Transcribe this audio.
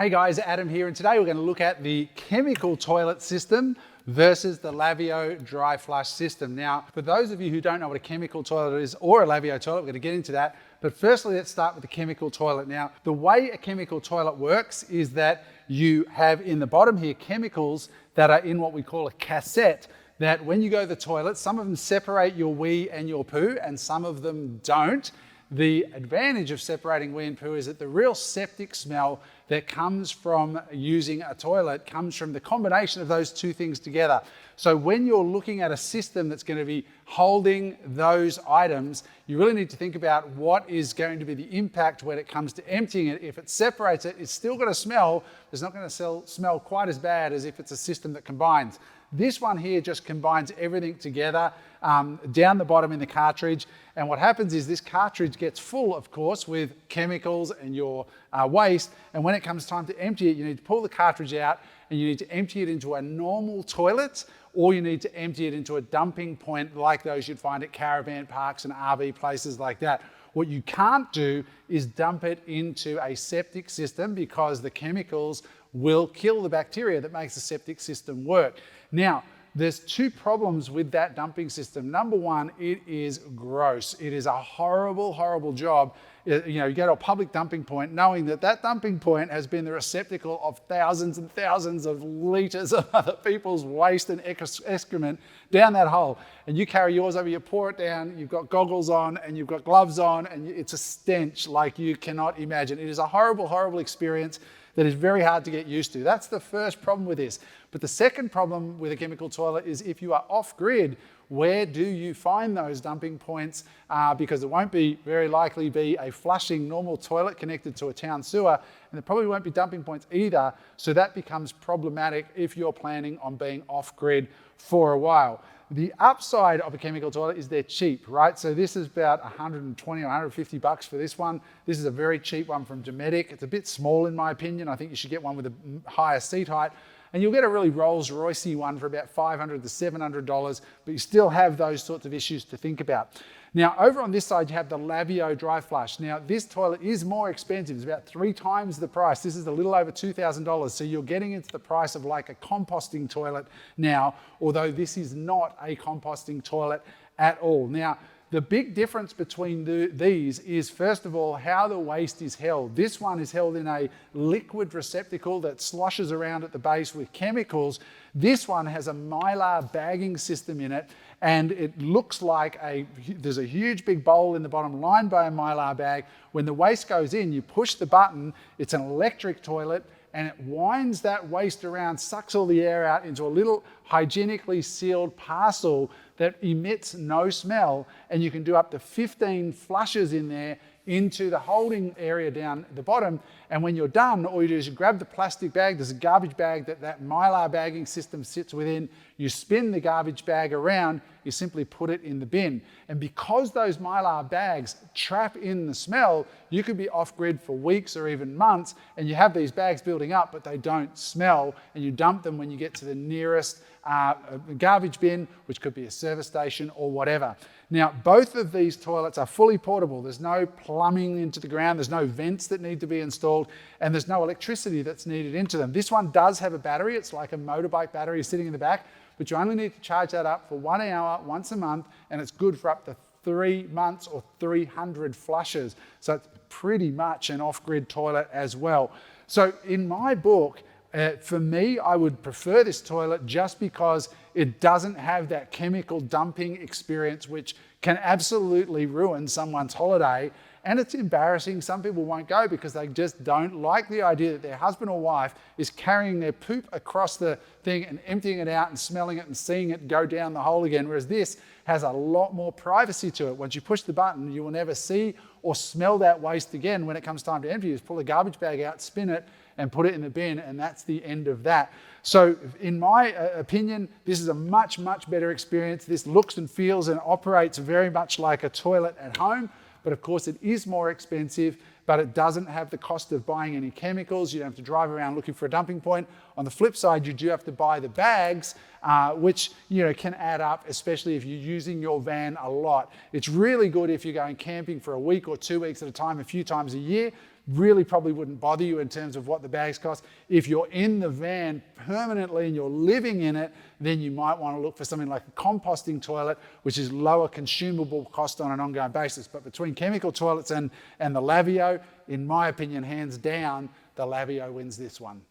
Hey guys, Adam here, and today we're going to look at the chemical toilet system versus the Laveo Dry Flush system. Now, for those of you who don't know what a chemical toilet is or a Laveo toilet, we're going to get into that. But firstly, let's start with the chemical toilet. Now, the way a chemical toilet works is that you have in the bottom here chemicals that are in what we call a cassette, that when you go to the toilet, some of them separate your wee and your poo and some of them don't. The advantage of separating wee and poo is that the real septic smell that comes from using a toilet comes from the combination of those two things together. So when you're looking at a system that's going to be holding those items, you really need to think about what is going to be the impact when it comes to emptying it. If it separates it, it's still going to smell. It's not going to smell quite as bad as if it's a system that combines. This one here just combines everything together down the bottom in the cartridge. And what happens is this cartridge gets full, of course, with chemicals and your waste. And when it comes time to empty it, you need to pull the cartridge out and you need to empty it into a normal toilet, or you need to empty it into a dumping point like those you'd find at caravan parks and RV places like that. What you can't do is dump it into a septic system because the chemicals will kill the bacteria that makes the septic system work. Now, there's two problems with that dumping system. Number one, it is gross. It is a horrible, horrible job. You know, you go to a public dumping point knowing that that dumping point has been the receptacle of thousands and thousands of litres of other people's waste and excrement down that hole. And you carry yours over, you pour it down, you've got goggles on and you've got gloves on, and it's a stench like you cannot imagine. It is a horrible, horrible experience that is very hard to get used to. That's the first problem with this. But the second problem with a chemical toilet is if you are off-grid, where do you find those dumping points? Because it won't be very likely be a flushing normal toilet connected to a town sewer, and there probably won't be dumping points either. So that becomes problematic if you're planning on being off-grid for a while. The upside of a chemical toilet is they're cheap, right? So this is about 120 or 150 bucks for this one. This is a very cheap one from Dometic. It's a bit small in my opinion. I think you should get one with a higher seat height. And you'll get a really Rolls-Royce-y one for about $500 to $700, but you still have those sorts of issues to think about. Now, over on this side, you have the Laveo Dry Flush. Now, this toilet is more expensive. It's about 3 times the price. This is a little over $2,000. So you're getting into the price of like a composting toilet now, although this is not a composting toilet at all. Now, the big difference between these is, first of all, how the waste is held. This one is held in a liquid receptacle that sloshes around at the base with chemicals. This one has a mylar bagging system in it, and it looks like there's a huge big bowl in the bottom lined by a mylar bag. When the waste goes in, you push the button, it's an electric toilet, and it winds that waste around, sucks all the air out into a little hygienically sealed parcel that emits no smell, and you can do up to 15 flushes in there into the holding area down the bottom. And when you're done, all you do is you grab the plastic bag. There's a garbage bag that mylar bagging system sits within. You spin the garbage bag around, you simply put it in the bin. And because those mylar bags trap in the smell, you could be off-grid for weeks or even months, and you have these bags building up, but they don't smell, and you dump them when you get to the nearest garbage bin, which could be a service station or whatever. Now, both of these toilets are fully portable. There's no plumbing into the ground, there's no vents that need to be installed, and there's no electricity that's needed into them. This one does have a battery. It's like a motorbike battery sitting in the back, but you only need to charge that up for 1 hour once a month, and it's good for up to 3 months or 300 flushes. So it's pretty much an off-grid toilet as well. So in my book, for me, I would prefer this toilet just because it doesn't have that chemical dumping experience, which can absolutely ruin someone's holiday. And it's embarrassing. Some people won't go because they just don't like the idea that their husband or wife is carrying their poop across the thing and emptying it out and smelling it and seeing it go down the hole again, whereas this has a lot more privacy to it. Once you push the button, you will never see or smell that waste again. When it comes time to empty, you just pull the garbage bag out, spin it, and put it in the bin, and that's the end of that. So in my opinion, this is a much, much better experience. This looks and feels and operates very much like a toilet at home, but of course it is more expensive, but it doesn't have the cost of buying any chemicals. You don't have to drive around looking for a dumping point. On the flip side, you do have to buy the bags, which can add up, especially if you're using your van a lot. It's really good if you're going camping for a week or 2 weeks at a time, a few times a year, really probably wouldn't bother you in terms of what the bags cost. If you're in the van permanently and you're living in it, then you might want to look for something like a composting toilet, which is lower consumable cost on an ongoing basis. But between chemical toilets and the Laveo, in my opinion, hands down, the Laveo wins this one.